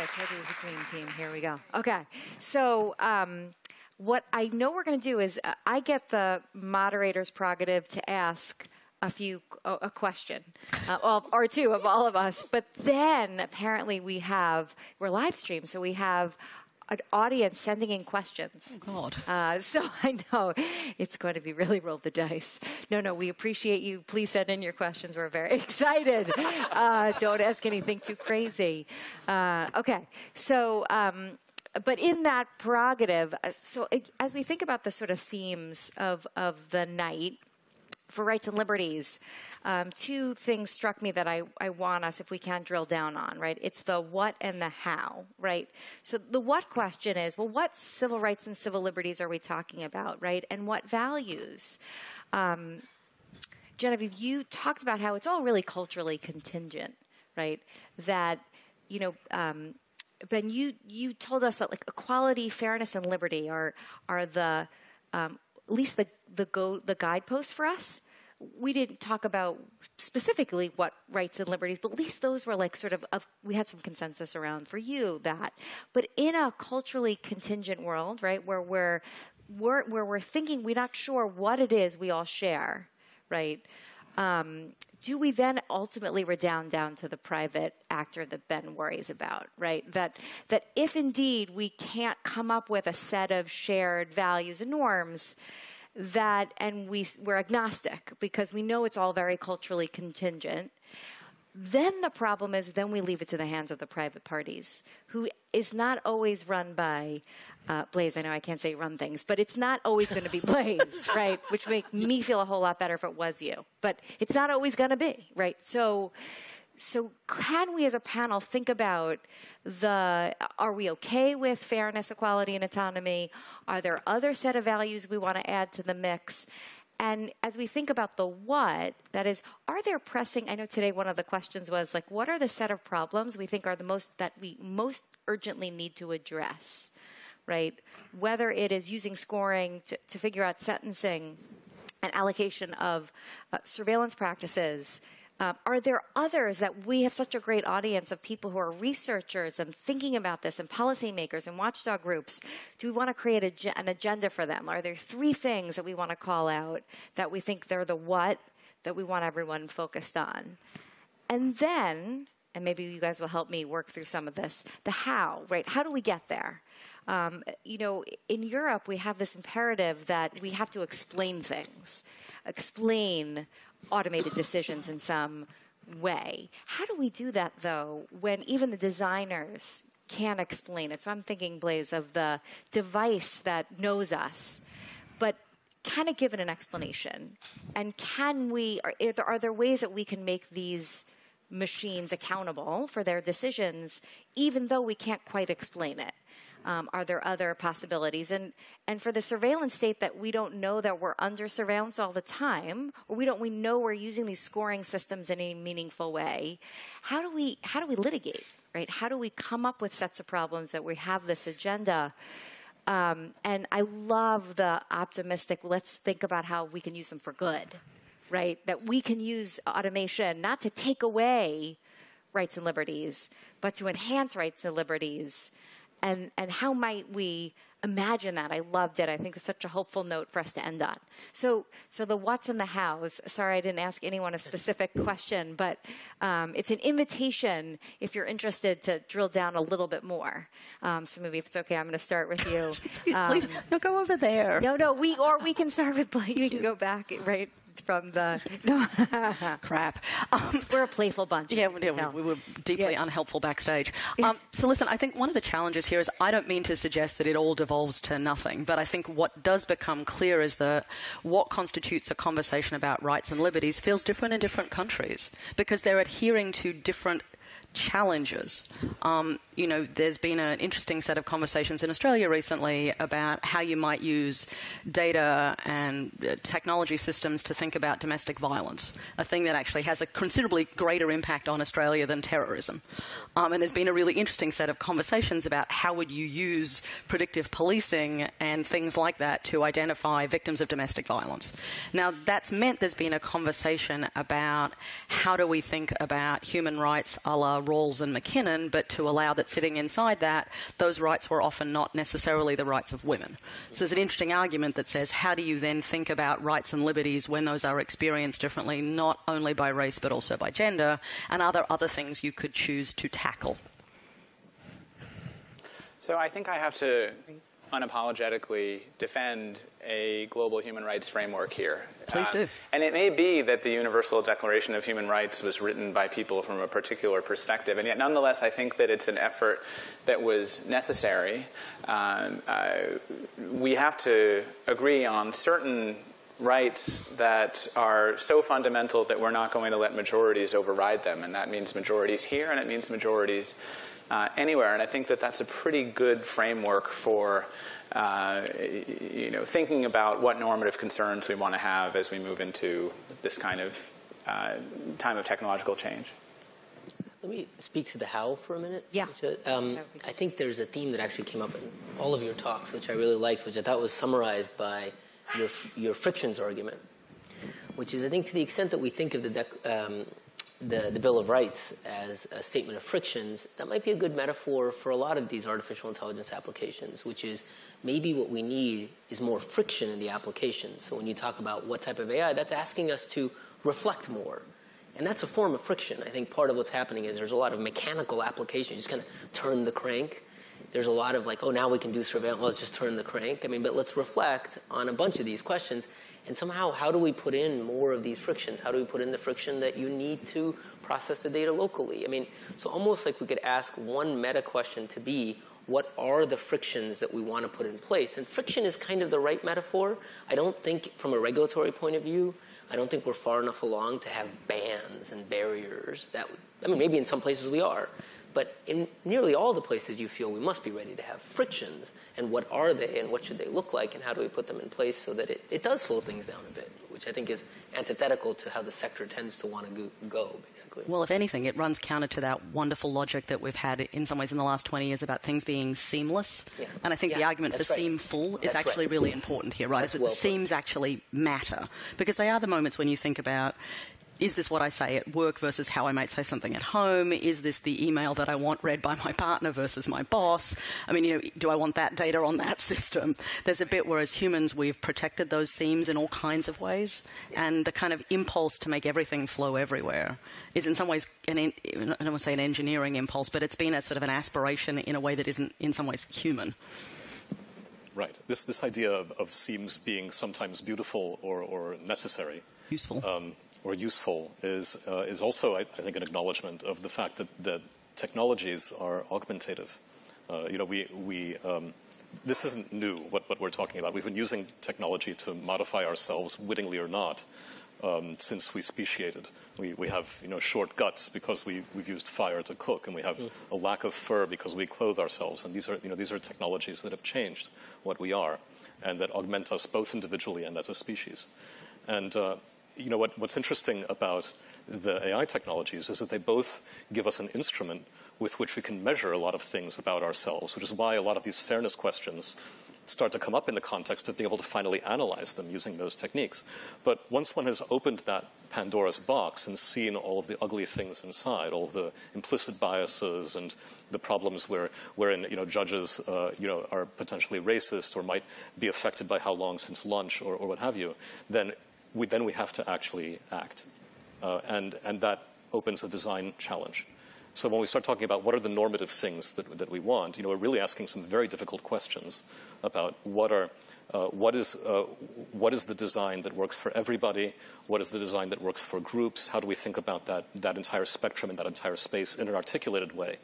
I told you it was a dream team. Here we go. Okay. So what I know we're going to do is I get the moderator's prerogative to ask a question or two of all of us. But then apparently we're live streamed, so we have an audience sending in questions. Oh, God. So I know it's going to be really roll the dice. No, we appreciate you. Please send in your questions. We're very excited. Don't ask anything too crazy. Okay. So, but in that prerogative, so as we think about the sort of themes of the night for rights and liberties, two things struck me that I want us, if we can, drill down on, right? It's the what and the how, right? So the what question is, well, what civil rights and civil liberties are we talking about, right? And what values? Genevieve, you talked about how it's all really culturally contingent, right? That, Ben, you told us that like equality, fairness, and liberty are the at least the guideposts for us. We didn't talk about specifically what rights and liberties, but at least those were like sort of we had some consensus around for you that. But in a culturally contingent world, right, where we're thinking we're not sure what it is we all share, right? Do we then ultimately redound down to the private actor that Ben worries about, right? That if indeed we can't come up with a set of shared values and norms, and we're agnostic because we know it's all very culturally contingent, then the problem is then we leave it to the hands of the private parties, who is not always run by Blaise. I know I can't say run things, but it's not always going to be Blaise, right? Which would make me feel a whole lot better if it was you. But it's not always going to be, right? So can we as a panel think about are we okay with fairness, equality, and autonomy? Are there other set of values we want to add to the mix? And as we think about the what, that is, are there pressing, I know today one of the questions was like, what are the set of problems we think are that we most urgently need to address, right? Whether it is using scoring to figure out sentencing and allocation of surveillance practices. Are there others that we have such a great audience of people who are researchers and thinking about this and policymakers and watchdog groups? Do we want to create an agenda for them? Are there three things that we want to call out that we think they're the what that we want everyone focused on? And then, and maybe you guys will help me work through some of this, the how, right? How do we get there? In Europe, we have this imperative that we have to explain things, explain automated decisions in some way. How do we do that, though, when even the designers can't explain it? So I'm thinking, Blaise, of the device that knows us, but can it give it an explanation? And are there ways that we can make these machines accountable for their decisions, even though we can't quite explain it? Are there other possibilities? And for the surveillance state that we don't know that we're under surveillance all the time, or we know we're using these scoring systems in a meaningful way, how do we litigate, right? How do we come up with sets of problems that we have this agenda? And I love the optimistic, let's think about how we can use them for good, right? That we can use automation not to take away rights and liberties, but to enhance rights and liberties. And how might we imagine that? I loved it. I think it's such a hopeful note for us to end on. So the what's and the hows. Sorry, I didn't ask anyone a specific question, but it's an invitation, if you're interested, to drill down a little bit more. So maybe if it's okay, I'm going to start with you. Please, no, go over there. No, we can start with Blaise. You can go back right from the crap. We're a playful bunch. Yeah, we were deeply unhelpful backstage. So listen, I think one of the challenges here is I don't mean to suggest that it all devolves to nothing, but I think what does become clear is that what constitutes a conversation about rights and liberties feels different in different countries because they're adhering to different challenges. There's been an interesting set of conversations in Australia recently about how you might use data and technology systems to think about domestic violence, a thing that actually has a considerably greater impact on Australia than terrorism. And there's been a really interesting set of conversations about how would you use predictive policing and things like that to identify victims of domestic violence. Now, that's meant there's been a conversation about how do we think about human rights a la Rawls and McKinnon, but to allow that sitting inside that, those rights were often not necessarily the rights of women. So there's an interesting argument that says, how do you then think about rights and liberties when those are experienced differently, not only by race but also by gender, and are there other things you could choose to tackle? So I think I have to unapologetically defend a global human rights framework here. Please do. And it may be that the Universal Declaration of Human Rights was written by people from a particular perspective, and yet nonetheless I think that it's an effort that was necessary. We have to agree on certain rights that are so fundamental that we're not going to let majorities override them, and that means majorities here and it means majorities anywhere. And I think that that's a pretty good framework for thinking about what normative concerns we want to have as we move into this kind of time of technological change. Let me speak to the how for a minute. Yeah. I think there's a theme that actually came up in all of your talks, which I really liked, which I thought was summarized by your frictions argument, which is, I think, to the extent that we think of the Bill of Rights as a statement of frictions, that might be a good metaphor for a lot of these artificial intelligence applications, which is maybe what we need is more friction in the application. So when you talk about what type of AI, that's asking us to reflect more. And that's a form of friction. I think part of what's happening is there's a lot of mechanical application. You just kind of turn the crank. There's a lot of like, oh, now we can do surveillance. Let's just turn the crank. I mean, but let's reflect on a bunch of these questions. And somehow, how do we put in more of these frictions? How do we put in the friction that you need to process the data locally? I mean, so almost like we could ask one meta question to be, what are the frictions that we want to put in place? And friction is kind of the right metaphor. I don't think, from a regulatory point of view, I don't think we're far enough along to have bans and barriers. Maybe in some places we are. But in nearly all the places you feel we must be ready to have frictions. And what are they and what should they look like and how do we put them in place so that it does slow things down a bit, which I think is antithetical to how the sector tends to want to go, basically. Well, if anything, it runs counter to that wonderful logic that we've had in some ways in the last 20 years about things being seamless. Yeah. And I think the argument for seamful is actually really important here, right? Is that the seams actually matter. Because they are the moments when you think about, is this what I say at work versus how I might say something at home? Is this the email that I want read by my partner versus my boss? I mean, do I want that data on that system? There's a bit where as humans we've protected those seams in all kinds of ways. And the kind of impulse to make everything flow everywhere is in some ways, I don't want to say an engineering impulse, but it's been a sort of an aspiration in a way that isn't in some ways human. Right. This idea of seams being sometimes beautiful or necessary. Useful. Or useful is also, I think, an acknowledgement of the fact that technologies are augmentative. This isn't new, what we're talking about. We've been using technology to modify ourselves, wittingly or not, since we speciated. We have short guts because we've used fire to cook, and we have a lack of fur because we clothe ourselves. And these are technologies that have changed what we are, and that augment us both individually and as a species. And what's interesting about the AI technologies is that they both give us an instrument with which we can measure a lot of things about ourselves, which is why a lot of these fairness questions start to come up in the context of being able to finally analyze them using those techniques. But once one has opened that Pandora's box and seen all of the ugly things inside, all of the implicit biases and the problems wherein judges are potentially racist or might be affected by how long since lunch or what have you, then we have to actually act. And that opens a design challenge. So when we start talking about what are the normative things that we want, we're really asking some very difficult questions about what is the design that works for everybody, what is the design that works for groups, how do we think about that entire spectrum and that entire space in an articulated way,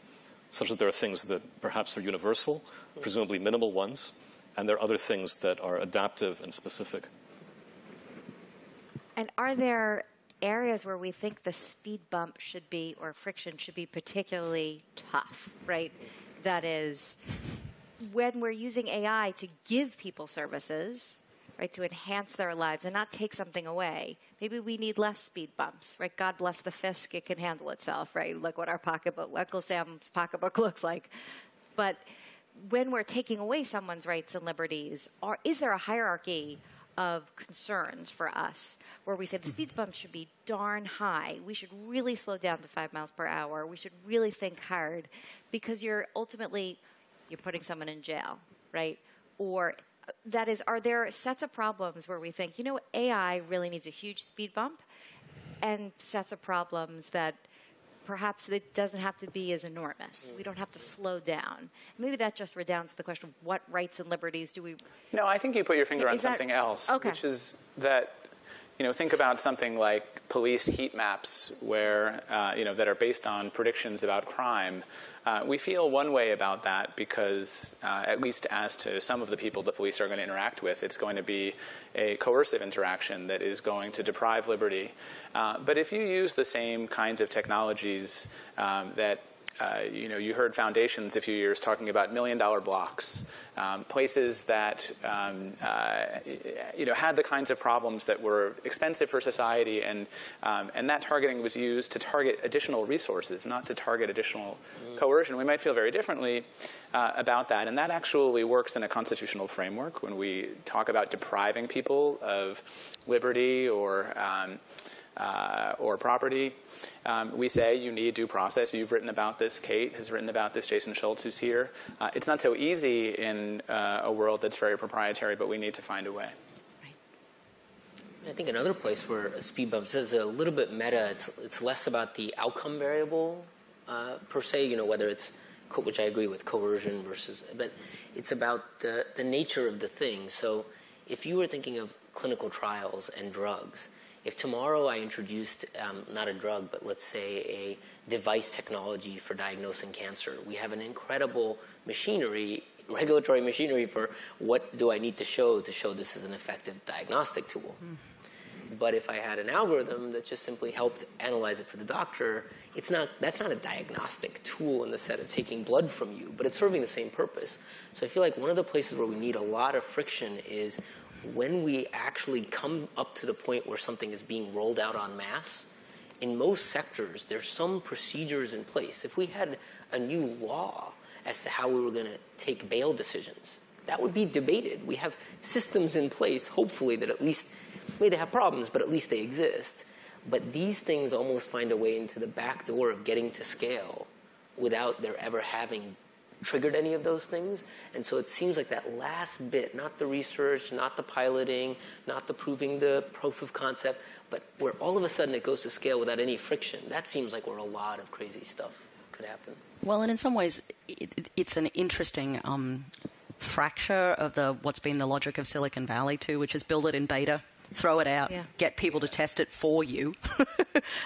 such that there are things that perhaps are universal, presumably minimal ones, and there are other things that are adaptive and specific. And are there areas where we think the speed bump should be, or friction should be particularly tough, right? That is, when we're using AI to give people services, right, to enhance their lives and not take something away, maybe we need less speed bumps, right? God bless the fisc, it can handle itself, right? Look what our pocketbook, Uncle Sam's pocketbook looks like. But when we're taking away someone's rights and liberties, is there a hierarchy of concerns for us, where we say the speed bump should be darn high. We should really slow down to 5 miles per hour. We should really think hard, because you're putting someone in jail, right? Or that is, are there sets of problems where we think, AI really needs a huge speed bump, and sets of problems that perhaps it doesn't have to be as enormous. We don't have to slow down. Maybe that just redounds to the question of what rights and liberties do we... No, I think you put your finger on something else, which is that, think about something like police heat maps where, that are based on predictions about crime. We feel one way about that because, at least as to some of the people the police are going to interact with, it's going to be a coercive interaction that is going to deprive liberty. But if you use the same kinds of technologies that you heard foundations a few years talking about $1 million blocks, places that had the kinds of problems that were expensive for society, and that targeting was used to target additional resources, not to target additional coercion. We might feel very differently about that, and that actually works in a constitutional framework when we talk about depriving people of liberty or property. We say you need due process. You've written about this. Kate has written about this. Jason Schultz, who's here. It's not so easy in a world that's very proprietary, but we need to find a way. I think another place where a speed bump is a little bit meta. It's less about the outcome variable per se, whether it's, which I agree with, coercion versus, but it's about the nature of the thing. So if you were thinking of clinical trials and drugs, if tomorrow I introduced not a drug, but let's say a device technology for diagnosing cancer, we have an incredible regulatory machinery for what do I need to show this is an effective diagnostic tool. But if I had an algorithm that just simply helped analyze it for the doctor, that's not a diagnostic tool in the sense of taking blood from you, but it's serving the same purpose. So I feel like one of the places where we need a lot of friction is when we actually come up to the point where something is being rolled out en masse. In most sectors, there's some procedures in place. If we had a new law as to how we were going to take bail decisions, that would be debated. We have systems in place, hopefully, that at least, maybe they have problems, but at least they exist. But these things almost find a way into the back door of getting to scale without there ever having triggered any of those things. And so it seems like that last bit, not the research, not the piloting, not the proving the proof of concept, but where all of a sudden it goes to scale without any friction, that seems like where a lot of crazy stuff could happen. Well, and in some ways, it's an interesting fracture of what's been the logic of Silicon Valley too, which is build it in beta, throw it out, get people to test it for you,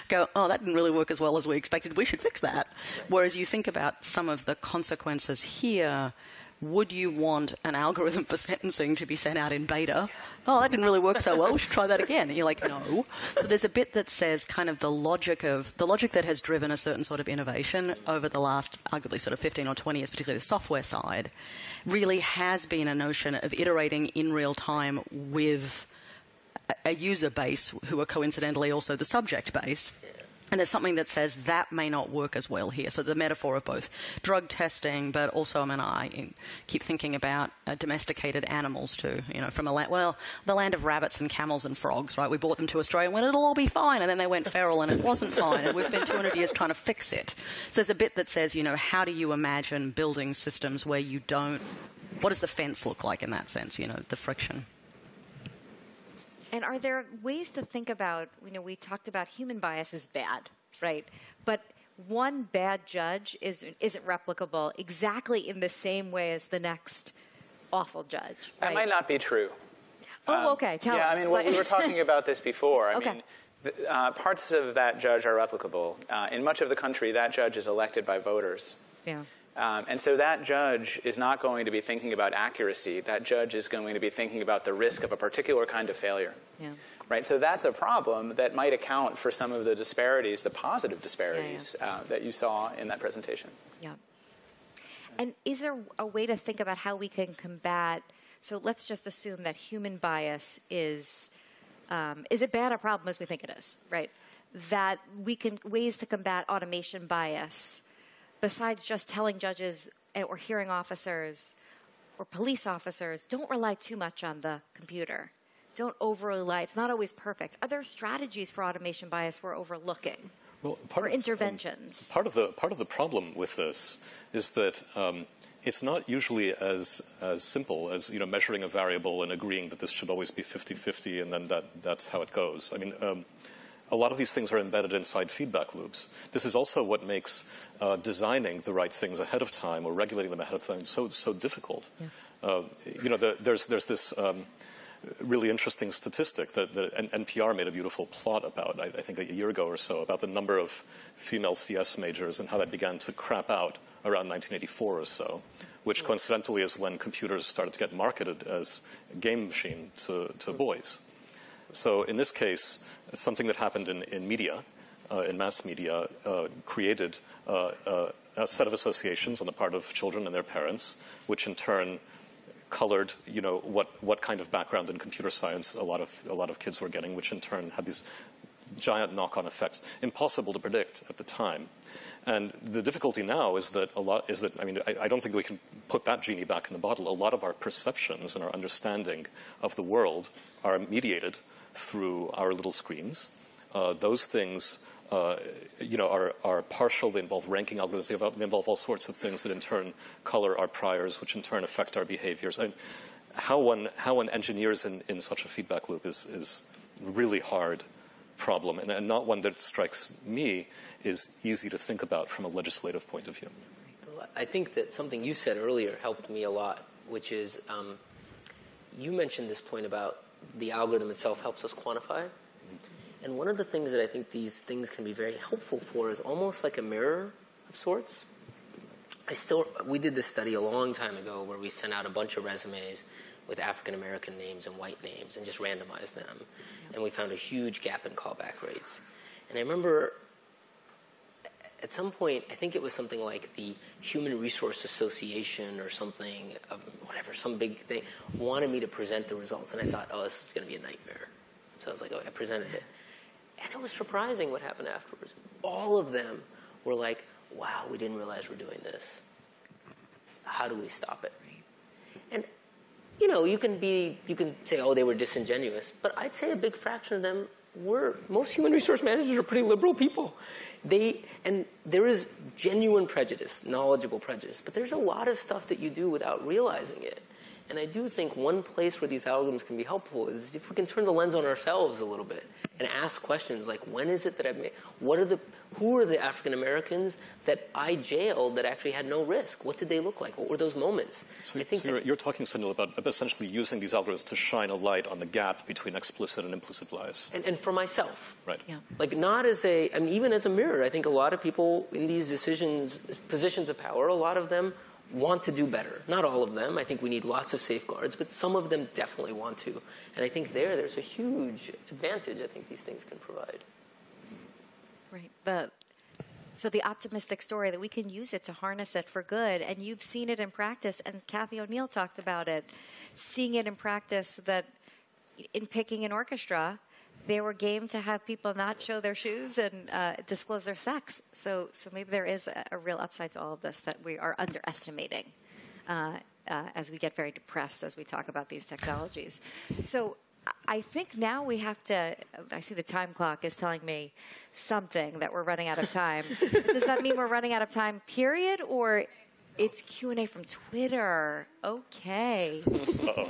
go, oh, that didn't really work as well as we expected, we should fix that. Whereas you think about some of the consequences here, would you want an algorithm for sentencing to be sent out in beta? Oh, that didn't really work so well, we should try that again. And you're like, no. So there's a bit that says kind of the logic that has driven a certain sort of innovation over the last arguably sort of 15 or 20 years, particularly the software side, really has been a notion of iterating in real time with a user base who are coincidentally also the subject base. And there's something that says that may not work as well here. So the metaphor of both drug testing, but also, I keep thinking about domesticated animals too. From the land of rabbits and camels and frogs, right? We brought them to Australia when it'll all be fine, and then they went feral and it wasn't fine, and we've spent 200 years trying to fix it. So there's a bit that says, how do you imagine building systems where you don't? What does the fence look like in that sense? The friction. And are there ways to think about, we talked about human bias is bad, right? But one bad judge isn't replicable exactly in the same way as the next awful judge. Right? That might not be true. Oh, okay. Tell us. We were talking about this before. Parts of that judge are replicable. In much of the country, that judge is elected by voters. Yeah. And so that judge is not going to be thinking about accuracy. That judge is going to be thinking about the risk of a particular kind of failure. Yeah. Right? So that's a problem that might account for some of the disparities, the positive disparities that you saw in that presentation. Yeah. And is there a way to think about how we can combat? So let's just assume that human bias is as bad a problem as we think it is, right? That ways to combat automation bias, besides just telling judges or hearing officers or police officers, don't rely too much on the computer. don't overly lie. It's not always perfect. Are there strategies for automation bias we're overlooking? Well, or interventions? Part of the problem with this is that it's not usually as simple as measuring a variable and agreeing that this should always be 50-50 and then that's how it goes. I mean, a lot of these things are embedded inside feedback loops. This is also what makes designing the right things ahead of time or regulating them ahead of time so difficult. Yeah. There's this really interesting statistic that NPR made a beautiful plot about, I think a year ago or so, about the number of female CS majors and how that began to crap out around 1984 or so, which coincidentally is when computers started to get marketed as a game machine to boys. So in this case, something that happened in media, in mass media, created a set of associations on the part of children and their parents, which in turn colored, what kind of background in computer science a lot of kids were getting, which in turn had these giant knock-on effects, impossible to predict at the time. And the difficulty now is that I don't think we can put that genie back in the bottle. A lot of our perceptions and our understanding of the world are mediated through our little screens. Those things are partial. They involve ranking algorithms. They involve all sorts of things that in turn color our priors, which in turn affect our behaviors. And how one engineers in such a feedback loop is a really hard problem, and not one that strikes me is easy to think about from a legislative point of view. I think that something you said earlier helped me a lot, which is you mentioned this point about the algorithm itself helps us quantify. And one of the things that I think these things can be very helpful for is almost like a mirror of sorts. We did this study a long time ago where we sent out a bunch of resumes with African-American names and white names and just randomized them. And we found a huge gap in callback rates. And I remember at some point, I think it was something like the Human Resource Association or something, some big thing, wanted me to present the results. And I thought, this is going to be a nightmare. So I was like, I presented it. And it was surprising what happened afterwards. All of them were like, wow, we didn't realize we're doing this. How do we stop it? And, you can say, they were disingenuous. But I'd say a big fraction of them were. Most human resource managers are pretty liberal people. And there is genuine prejudice, knowledgeable prejudice. But there's a lot of stuff that you do without realizing it. And I do think one place where these algorithms can be helpful is if we can turn the lens on ourselves a little bit and ask questions like, when is it that I've made, who are the African Americans that I jailed that actually had no risk? What did they look like? What were those moments? So you're talking, Sendhil, about essentially using these algorithms to shine a light on the gap between explicit and implicit bias. And for myself. Right. Yeah. Like not as even as a mirror. I think a lot of people in these positions of power, a lot of them want to do better. Not all of them. I think we need lots of safeguards, but some of them definitely want to. And I think there's a huge advantage I think these things can provide. Right. So the optimistic story that we can use it to harness it for good, and you've seen it in practice, and Kathy O'Neill talked about it, seeing it in practice that in picking an orchestra, they were game to have people not show their shoes and disclose their sex. So maybe there is a real upside to all of this that we are underestimating as we get very depressed as we talk about these technologies. So I think now we have to, I see the time clock is telling me something that we're running out of time. Does that mean we're running out of time, period, or it's Q&A from Twitter? Okay.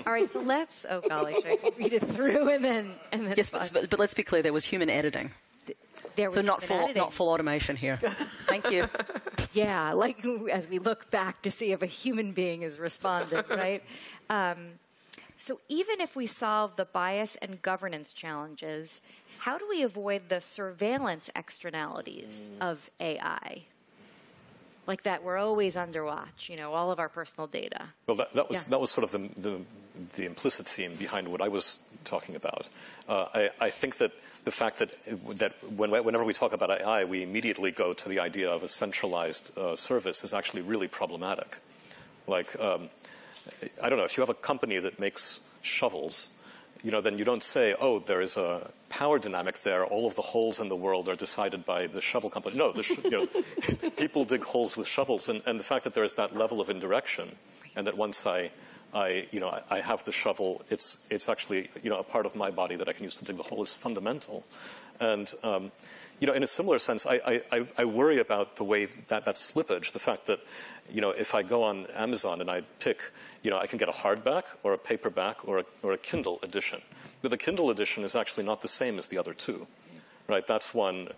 All right, so let's, oh golly, should I read it through and then yes, but let's be clear, there was human editing. There was so not full automation here. Thank you. Yeah, like as we look back to see if a human being is responding, right? So even if we solve the bias and governance challenges, how do we avoid the surveillance externalities of AI? Like that we're always under watch, all of our personal data. Well, that was sort of the implicit theme behind what I was talking about. I think that the fact that whenever we talk about AI, we immediately go to the idea of a centralized service is actually really problematic. Like, I don't know, if you have a company that makes shovels, then you don't say, there is a power dynamic there. All of the holes in the world are decided by the shovel company. No, people dig holes with shovels. And the fact that there is that level of indirection, and that once I I have the shovel. It's actually, a part of my body that I can use to dig the hole is fundamental. And, in a similar sense, I worry about the way that slippage, the fact that, if I go on Amazon and I pick, I can get a hardback or a paperback or a Kindle edition. But the Kindle edition is actually not the same as the other two. Right, that's one,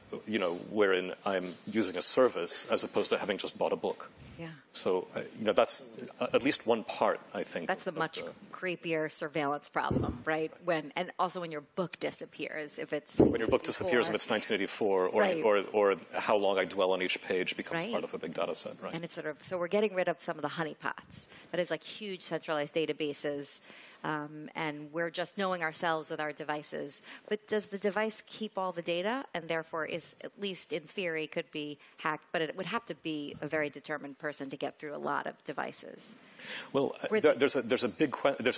wherein I'm using a service as opposed to having just bought a book. Yeah. So, that's at least one part, I think. That's the much creepier surveillance problem, right? And also when your book disappears, if it's when your book disappears, if it's 1984, or how long I dwell on each page becomes part of a big data set, right? And it's so we're getting rid of some of the honeypots. That is like huge centralized databases. And we're just knowing ourselves with our devices. But does the device keep all the data, and therefore is, at least in theory, could be hacked? But it would have to be a very determined person to get through a lot of devices. Well, there's a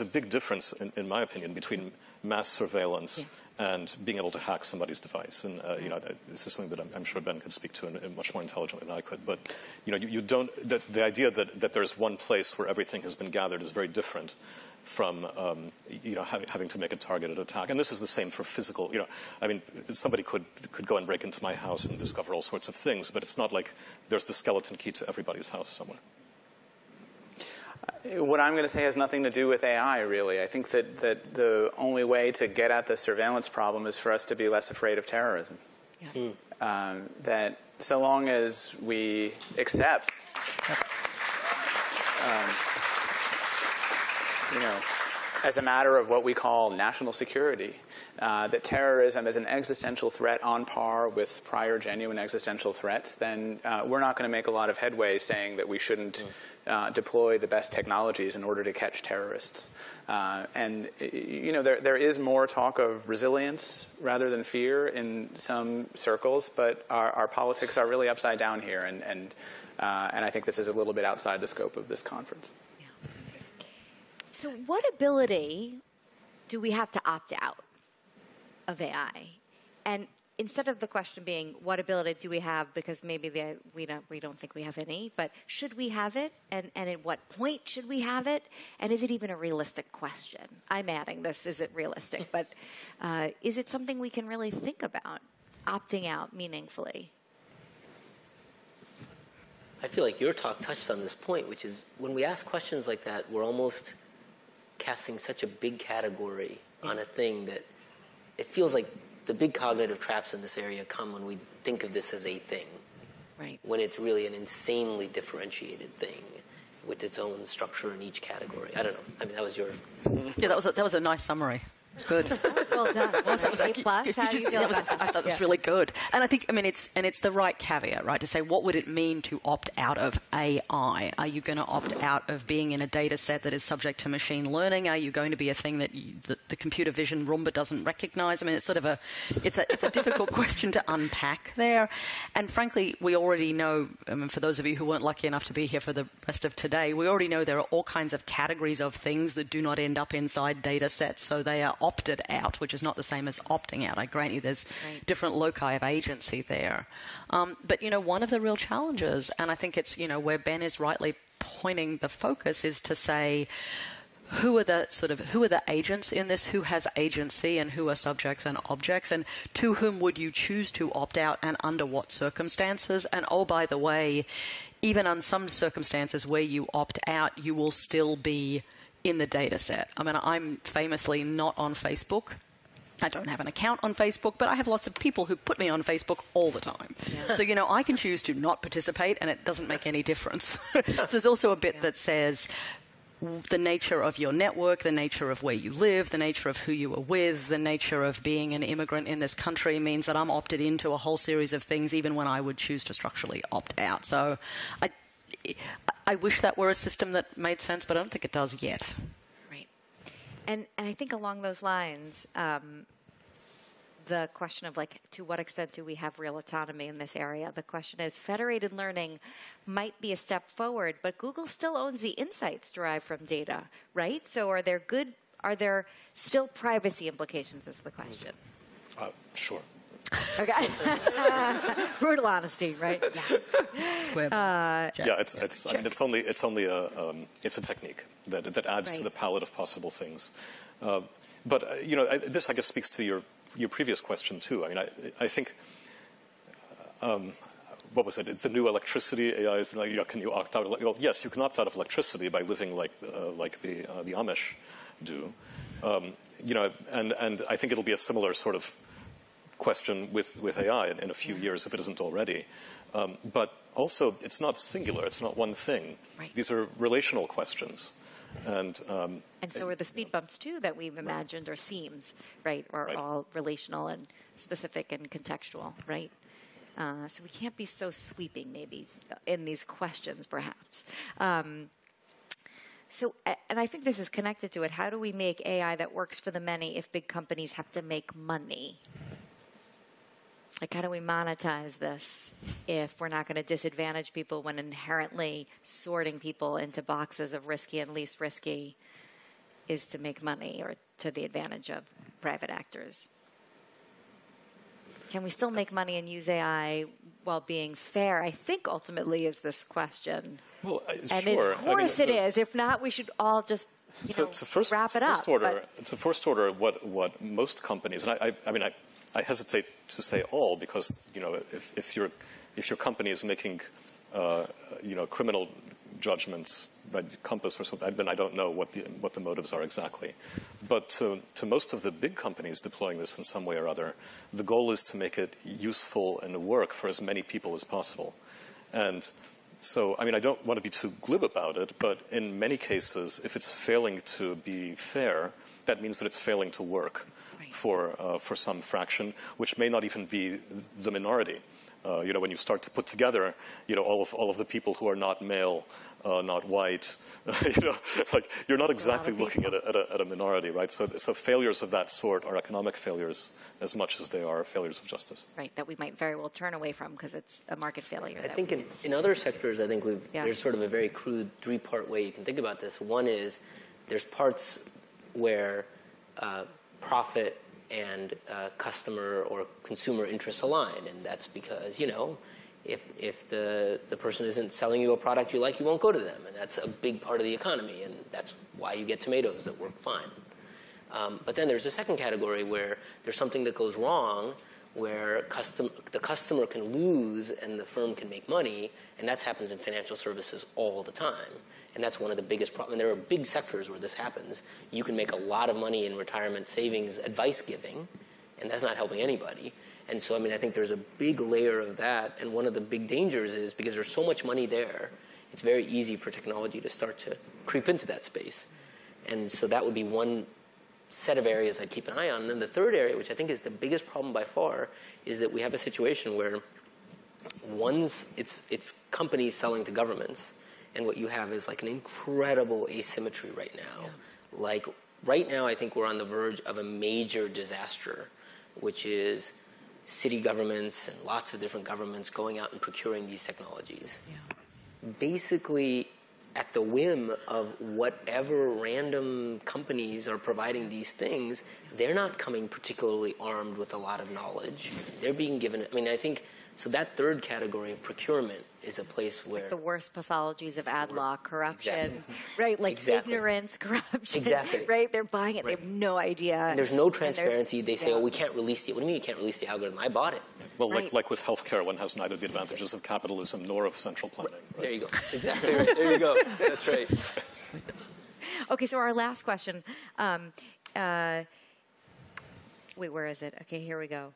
big difference, in my opinion, between mass surveillance and being able to hack somebody's device. And this is something that I'm sure Ben could speak to and much more intelligently than I could. But you don't. The idea that there's one place where everything has been gathered is very different from having to make a targeted attack. And this is the same for physical. Somebody could go and break into my house and discover all sorts of things, but it's not like there's the skeleton key to everybody's house somewhere. What I'm going to say has nothing to do with AI, really. I think that the only way to get at the surveillance problem is for us to be less afraid of terrorism. Yeah. That so long as we accept as a matter of what we call national security, that terrorism is an existential threat on par with prior genuine existential threats, then we're not going to make a lot of headway saying that we shouldn't deploy the best technologies in order to catch terrorists. And there is more talk of resilience rather than fear in some circles, but our politics are really upside down here, and I think this is a little bit outside the scope of this conference. So what ability do we have to opt out of AI? And instead of the question being what ability do we have, because maybe we don't think we have any, but should we have it? And at what point should we have it? And is it even a realistic question? I'm adding this, is it realistic? But is it something we can really think about, opting out meaningfully? I feel like your talk touched on this point, which is when we ask questions like that, we're almost casting such a big category on a thing that it feels like the big cognitive traps in this area come when we think of this as a thing. Right. When it's really an insanely differentiated thing with its own structure in each category. I don't know. I mean, that was your... Yeah, that was a nice summary. It's good. Well done. That was A+. How do you feel about that? I thought it was really good. And I think, it's the right caveat, right, to say what would it mean to opt out of AI? Are you going to opt out of being in a data set that is subject to machine learning? Are you going to be a thing that the computer vision Roomba doesn't recognize? It's sort of it's a difficult question to unpack there. And frankly, we already know, for those of you who weren't lucky enough to be here for the rest of today, we already know there are all kinds of categories of things that do not end up inside data sets. So they are opted out, which is not the same as opting out. I grant you there's different loci of agency there. But, one of the real challenges, and I think it's, where Ben is rightly pointing the focus, is to say, who are the agents in this? Who has agency and who are subjects and objects? And to whom would you choose to opt out and under what circumstances? And oh, by the way, even on some circumstances where you opt out, you will still be in the data set. I'm famously not on Facebook. I don't have an account on Facebook, but I have lots of people who put me on Facebook all the time. Yeah. So, I can choose to not participate, and it doesn't make any difference. So there's also a bit that says the nature of your network, the nature of where you live, the nature of who you are with, the nature of being an immigrant in this country means that I'm opted into a whole series of things, even when I would choose to structurally opt out. So I wish that were a system that made sense, but I don't think it does yet. Right. And I think along those lines, the question of to what extent do we have real autonomy in this area? The question is, federated learning might be a step forward, but Google still owns the insights derived from data, right? So are there still privacy implications is the question. Sure. Okay. Brutal honesty, right? Yeah. Yeah, it's. I mean, it's only it's a technique that adds to the palette of possible things. But this I guess speaks to your previous question too. I mean, I think. What was it? It's the new electricity. AI is like, can you opt out? Well, yes, you can opt out of electricity by living like the Amish do. And I think it'll be a similar sort of question with AI in a few years, if it isn't already. But also, it's not singular. It's not one thing. Right. These are relational questions. And so are the speed bumps, too, that we've imagined, or seams, right, are all relational and specific and contextual, right? So we can't be so sweeping, maybe, in these questions, perhaps. And I think this is connected to it. How do we make AI that works for the many if big companies have to make money? Like, how do we monetize this if we're not going to disadvantage people when inherently sorting people into boxes of risky and least risky is to make money or to the advantage of private actors? Can we still make money and use AI while being fair? I think ultimately is this question. Well, and sure. Of course it is. If not, we should all just wrap it up. It's a first order what most companies, and I hesitate to say all because if your company is making criminal judgments by compass or something, then I don't know what the motives are exactly. But to most of the big companies deploying this in some way or other, the goal is to make it useful and work for as many people as possible. And so, I mean, I don't want to be too glib about it, but in many cases, if it's failing to be fair, that means that it's failing to work for some fraction, which may not even be the minority. When you start to put together, all of the people who are not male, not white, like you're not exactly looking at a minority, right? So failures of that sort are economic failures as much as they are failures of justice. Right, that we might very well turn away from because it's a market failure. I think in other sectors, I think there's sort of a very crude three-part way you can think about this. One is there's parts where profit and customer or consumer interests align, and that's because if the person isn't selling you a product you like, you won't go to them, and that's a big part of the economy, and that's why you get tomatoes that work fine. But then there's a second category where there's something that goes wrong, where the customer can lose and the firm can make money, and that happens in financial services all the time. And that's one of the biggest problems. And there are big sectors where this happens. You can make a lot of money in retirement savings advice giving, and that's not helping anybody. And so, I think there's a big layer of that. And one of the big dangers is because there's so much money there, it's very easy for technology to start to creep into that space. And so that would be one set of areas I'd keep an eye on. And then the third area, which I think is the biggest problem by far, is that we have a situation where it's companies selling to governments. And what you have is like an incredible asymmetry right now. Yeah. Like right now, I think we're on the verge of a major disaster, which is city governments and lots of different governments going out and procuring these technologies. Yeah. Basically, at the whim of whatever random companies are providing these things, they're not coming particularly armed with a lot of knowledge. They're being given, I think, so that third category of procurement is a place where... Like the worst pathologies of ad law, corruption, right? Like ignorance, corruption, right? They're buying it. Right. They have no idea. And there's no transparency. They say, we can't release the... What do you mean you can't release the algorithm? I bought it. Well, like with healthcare, one has neither the advantages of capitalism nor of central planning. Right? There you go. Exactly. There you go. That's right. Okay, so our last question. Wait, where is it? Okay, here we go.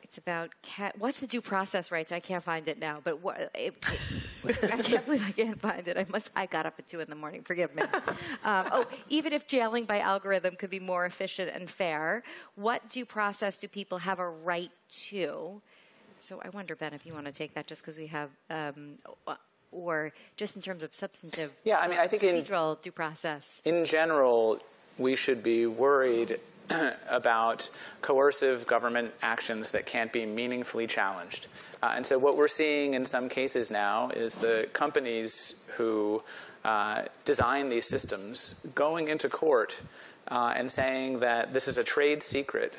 It's about what's the due process rights? I can't find it now, but I can't believe I can't find it. I got up at 2 a.m. Forgive me. Even if jailing by algorithm could be more efficient and fair, what due process do people have a right to? So I wonder, Ben, if you want to take that, just because we have, or just in terms of substantive. Yeah, I think procedural due process. In general, we should be worried about coercive government actions that can't be meaningfully challenged. And so what we're seeing in some cases now is the companies who design these systems going into court and saying that this is a trade secret.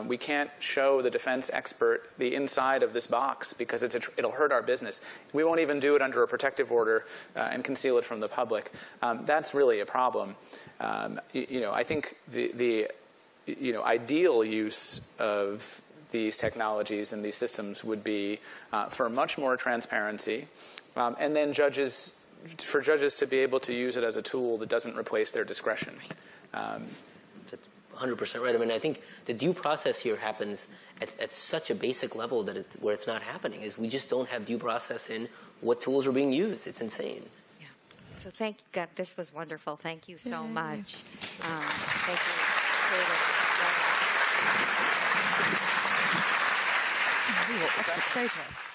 We can't show the defense expert the inside of this box because it'll hurt our business. We won't even do it under a protective order and conceal it from the public. That's really a problem. I think the ideal use of these technologies and these systems would be for much more transparency, and then for judges to be able to use it as a tool that doesn't replace their discretion. That's 100% right. I mean, I think the due process here happens at such a basic level that where it's not happening is we just don't have due process in what tools are being used. It's insane. Yeah. So thank God, this was wonderful. Thank you so much. Thank you. We will exit stage now.